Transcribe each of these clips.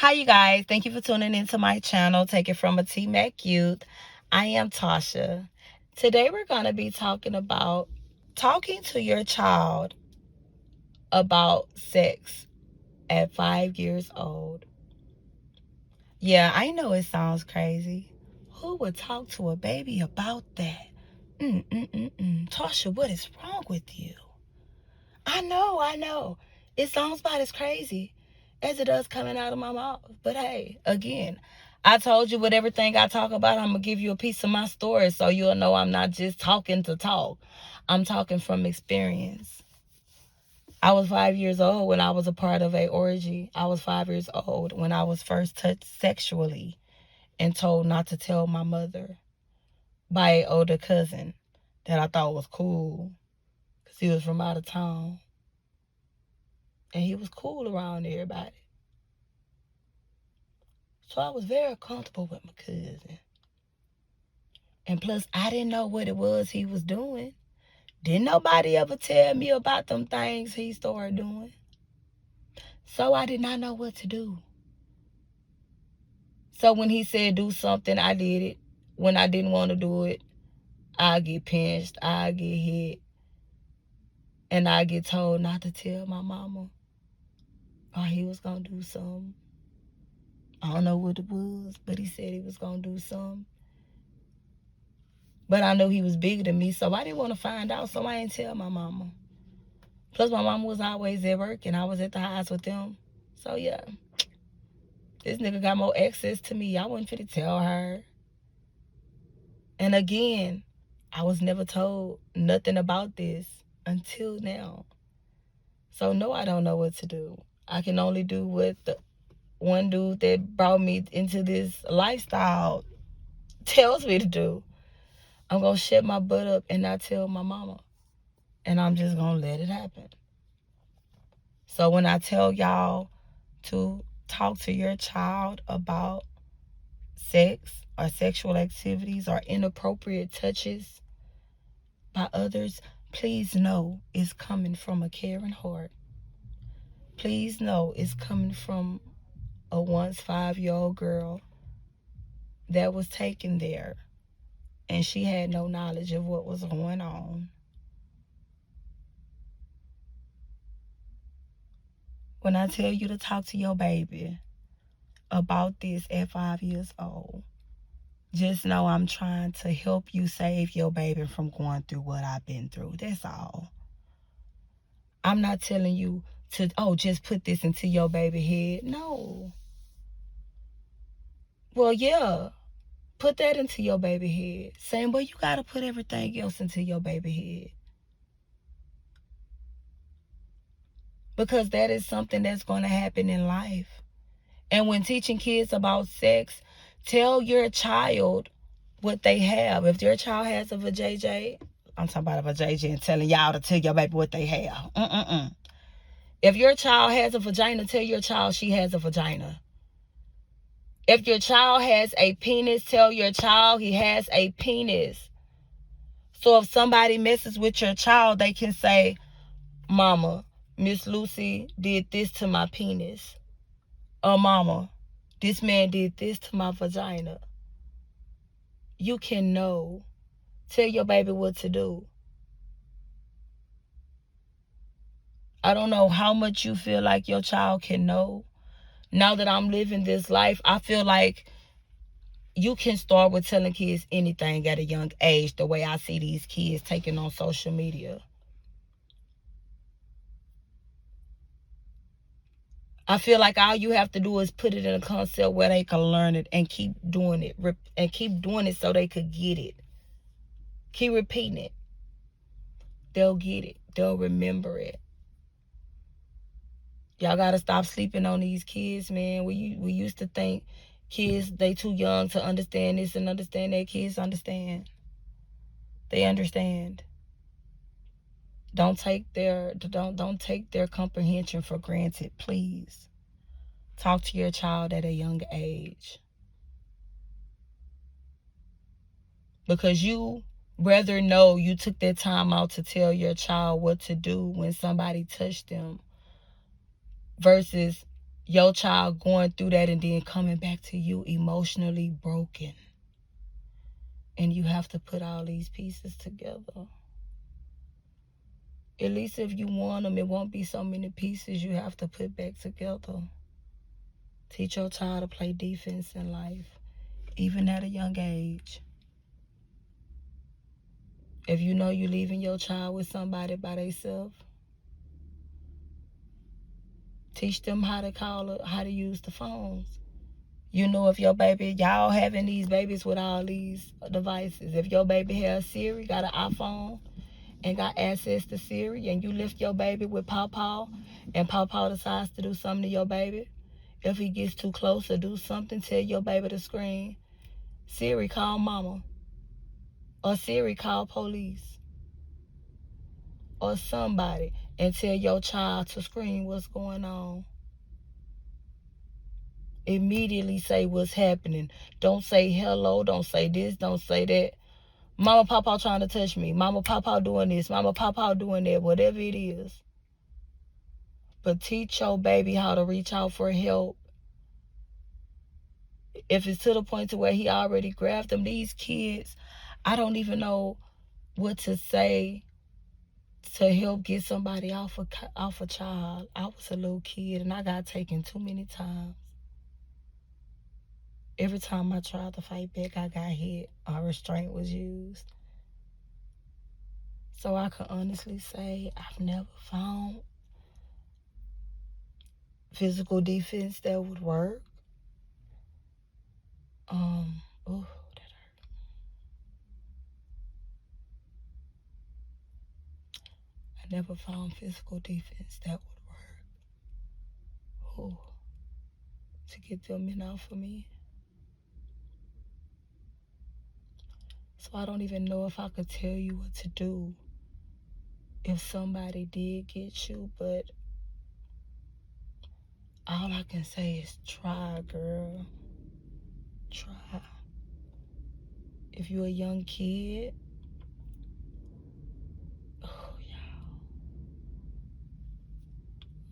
Hi, you guys. Thank you for tuning into my channel. Take it from a T-Mac Youth. I am Tasha. Today, we're going to be talking about talking to your child about sex at 5 years old. Yeah, I know it sounds crazy. Who would talk to a baby about that? Tasha, what is wrong with you? I know. It sounds about as crazy as it does coming out of my mouth. But hey, again, I told you with everything I talk about, I'm going to give you a piece of my story so you'll know I'm not just talking to talk. I'm talking from experience. I was 5 years old when I was a part of a orgy. I was 5 years old when I was first touched sexually and told not to tell my mother by an older cousin that I thought was cool because he was from out of town. And he was cool around everybody. So I was very comfortable with my cousin. And plus, I didn't know what it was he was doing. Didn't nobody ever tell me about them things he started doing. So I did not know what to do. So when he said do something, I did it. When I didn't want to do it, I get pinched, I get hit. And I get told not to tell my mama or he was going to do something. I don't know what it was, but he said he was going to do something. But I know he was bigger than me, so I didn't want to find out, so I didn't tell my mama. Plus, my mama was always at work, and I was at the house with them. So, yeah, this nigga got more access to me. I wasn't finna tell her. And again, I was never told nothing about this until now. So, no, I don't know what to do. I can only do what the one dude that brought me into this lifestyle tells me to do. I'm going to shut my butt up and not tell my mama. And I'm just going to let it happen. So when I tell y'all to talk to your child about sex or sexual activities or inappropriate touches by others, please know it's coming from a caring heart. Please know it's coming from a once 5-year-old girl that was taken there and she had no knowledge of what was going on. When I tell you to talk to your baby about this at 5 years old, just know I'm trying to help you save your baby from going through what I've been through. That's all. I'm not telling you to, just put this into your baby head. No. Well, yeah, put that into your baby head. Saying, well, you got to put everything else into your baby head. Because that is something that's going to happen in life. And when teaching kids about sex, tell your child what they have. If your child has a vajayjay, I'm talking about a vajayjay and telling y'all to tell your baby what they have. If your child has a vagina, tell your child she has a vagina. If your child has a penis, tell your child he has a penis. So if somebody messes with your child, they can say, Mama, Miss Lucy did this to my penis. Or Mama, this man did this to my vagina. You can know. Tell your baby what to do. I don't know how much you feel like your child can know. Now that I'm living this life, I feel like you can start with telling kids anything at a young age, the way I see these kids taking on social media. I feel like all you have to do is put it in a concept where they can learn it and keep doing it. And keep doing it so they could get it. Keep repeating it. They'll get it. They'll remember it. Y'all got to stop sleeping on these kids, man. We used to think kids, they too young to understand this and understand that. Kids understand. They understand. Don't take their comprehension for granted, please. Talk to your child at a young age. Because you rather know you took that time out to tell your child what to do when somebody touched them versus Your child going through that and then coming back to you emotionally broken. And you have to put all these pieces together. At least if you want them, it won't be so many pieces you have to put back together. Teach your child to play defense in life, even at a young age. If you know you're leaving your child with somebody by themselves, teach them how to call, how to use the phones. You know, if your baby, y'all having these babies with all these devices. If your baby has Siri, got an iPhone, and got access to Siri, and you lift your baby with Pawpaw, and Pawpaw decides to do something to your baby, if he gets too close or do something, tell your baby to scream, Siri, call mama, or Siri, call police, or somebody, and tell your child to scream what's going on. Immediately say what's happening. Don't say hello, don't say this, don't say that. Mama, Pawpaw trying to touch me. Mama, Pawpaw doing this. Mama, Pawpaw doing that. Whatever it is. But teach your baby how to reach out for help. If it's to the point to where he already grabbed them, these kids, I don't even know what to say to help get somebody off a child. I was a little kid and I got taken too many times. Every time I tried to fight back, I got hit or restraint was used. So I can honestly say I've never found physical defense that would work. Oh, that hurt. I never found physical defense that would work. Oh, to get them in off of me. So I don't even know if I could tell you what to do if somebody did get you, but all I can say is try, girl. Try. If you're a young kid, oh yeah,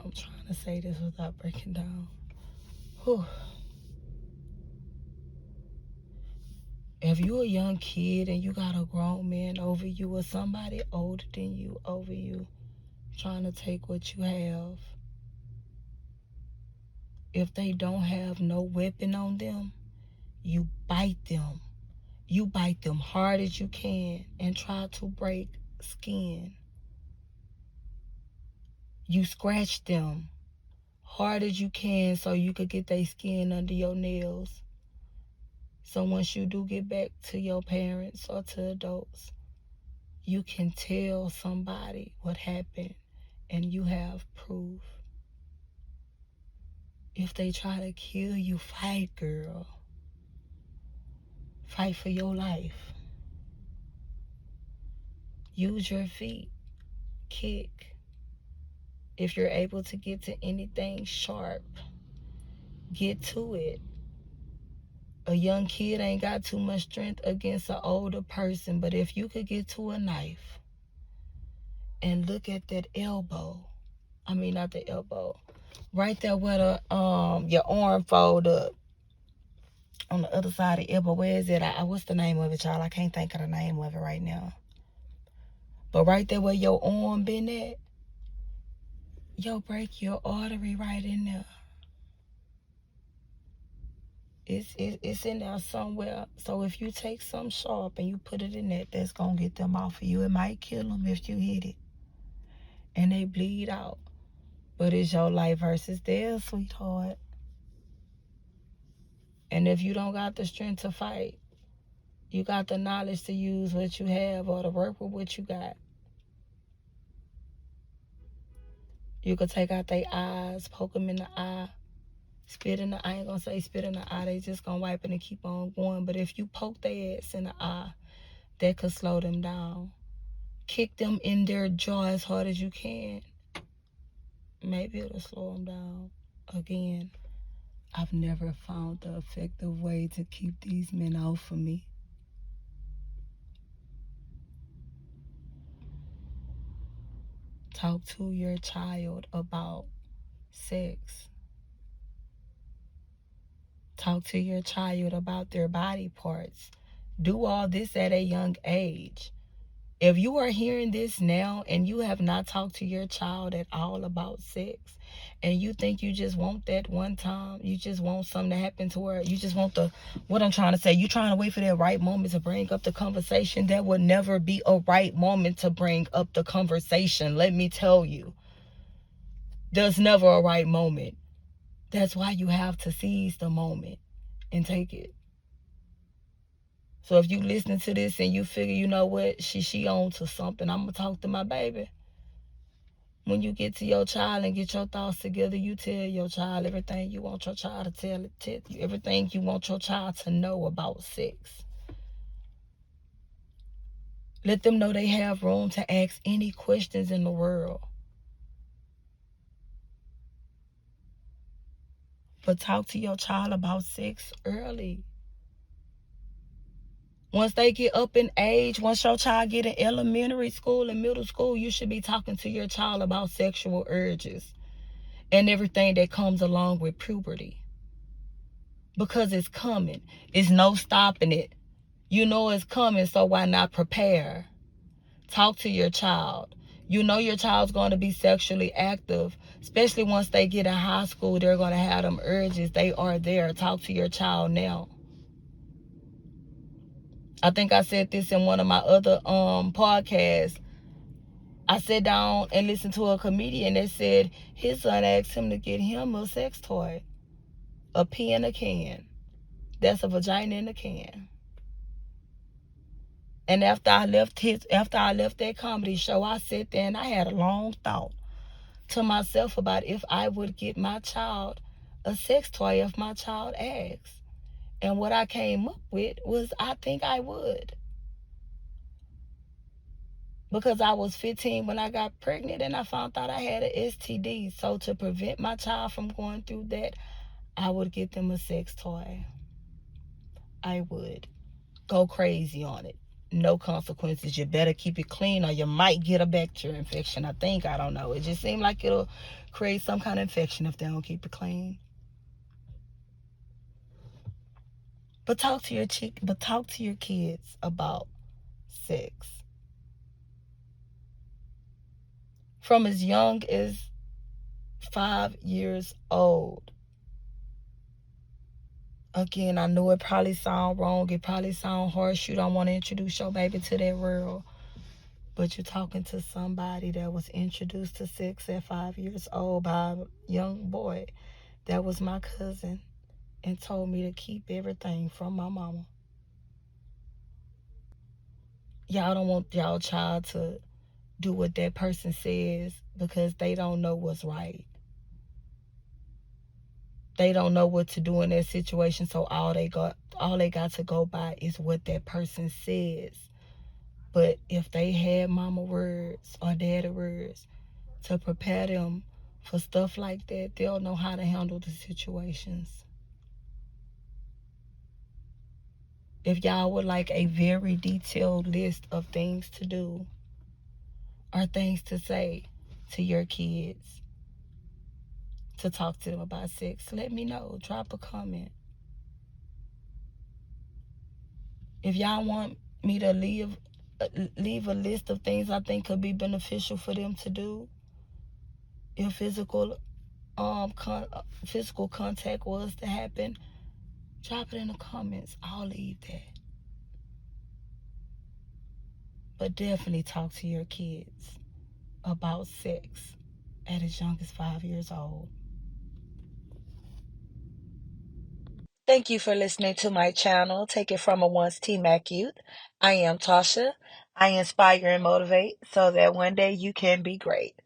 I'm trying to say this without breaking down. Whew. If you're a young kid and you got a grown man over you or somebody older than you over you trying to take what you have, if they don't have no weapon on them, you bite them. You bite them hard as you can and try to break skin. You scratch them hard as you can so you could get their skin under your nails. So once you do get back to your parents or to adults, you can tell somebody what happened and you have proof. If they try to kill you, fight, girl. Fight for your life. Use your feet. Kick. If you're able to get to anything sharp, get to it. A young kid ain't got too much strength against an older person, but if you could get to a knife and look at that elbow, I mean not the elbow, right there where the your arm fold up on the other side of the elbow. Where is it? What's the name of it, y'all? I can't think of the name of it right now. But right there where your arm been at, you'll break your artery right in there. It's in there somewhere. So if you take something sharp and you put it in there, that's gonna get them off of you. It might kill them if you hit it and they bleed out. But it's your life versus theirs, sweetheart. And if you don't got the strength to fight, you got the knowledge to use what you have or to work with what you got. You could take out their eyes, poke them in the eye, spit in the eye. I ain't gonna say spit in the eye, they just gonna wipe it and keep on going. But if you poke their ass in the eye, that could slow them down. Kick them in their jaw as hard as you can. Maybe it'll slow them down. Again, I've never found the effective way to keep these men off of me. Talk to your child about sex. Talk to your child about their body parts. Do all this at a young age. If you are hearing this now and you have not talked to your child at all about sex, and you think you just want that one time, you just want something to happen to her, you just want what I'm trying to say, you trying to wait for that right moment to bring up the conversation, that would never be a right moment to bring up the conversation. Let me tell you, there's never a right moment. That's why you have to seize the moment and take it. So if you listen to this and you figure, you know what, she on to something, I'm gonna talk to my baby. When you get to your child and get your thoughts together, you tell your child everything you want your child to tell you, everything you want your child to know about sex. Let them know they have room to ask any questions in the world. But talk to your child about sex early. Once they get up in age, once your child get in elementary school and middle school, you should be talking to your child about sexual urges and everything that comes along with puberty. Because it's coming. It's no stopping it. You know it's coming, so why not prepare? Talk to your child. You know your child's going to be sexually active, especially once they get in high school. They're going to have them urges. They are there. Talk to your child now. I think I said this in one of my other podcasts. I sat down and listened to a comedian that said his son asked him to get him a sex toy, a pee in a can. That's a vagina in a can. And after I left that comedy show, I sat there and I had a long thought to myself about if I would get my child a sex toy if my child asks. And what I came up with was I think I would. Because I was 15 when I got pregnant and I found out I had an STD. So to prevent my child from going through that, I would get them a sex toy. I would. Go crazy on it. No consequences. You better keep it clean or you might get a bacteria infection. I don't know. It just seems like it'll create some kind of infection if they don't keep it clean. But talk to your kids about sex. From as young as 5 years old. Again, I know it probably sound wrong. It probably sound harsh. You don't want to introduce your baby to that world. But you're talking to somebody that was introduced to sex at 5 years old by a young boy that was my cousin and told me to keep everything from my mama. Y'all don't want y'all child to do what that person says because they don't know what's right. They don't know what to do in that situation, so all they got to go by is what that person says. But if they had mama words or daddy words to prepare them for stuff like that, they'll know how to handle the situations. If y'all would like a very detailed list of things to do or things to say to your kids to talk to them about sex, let me know. Drop a comment. If y'all want me to leave a list of things I think could be beneficial for them to do, if physical contact was to happen, drop it in the comments. I'll leave that. But definitely talk to your kids about sex at as young as 5 years old. Thank you for listening to my channel. Take it from a once T-Mac youth. I am Tasha. I inspire and motivate so that one day you can be great.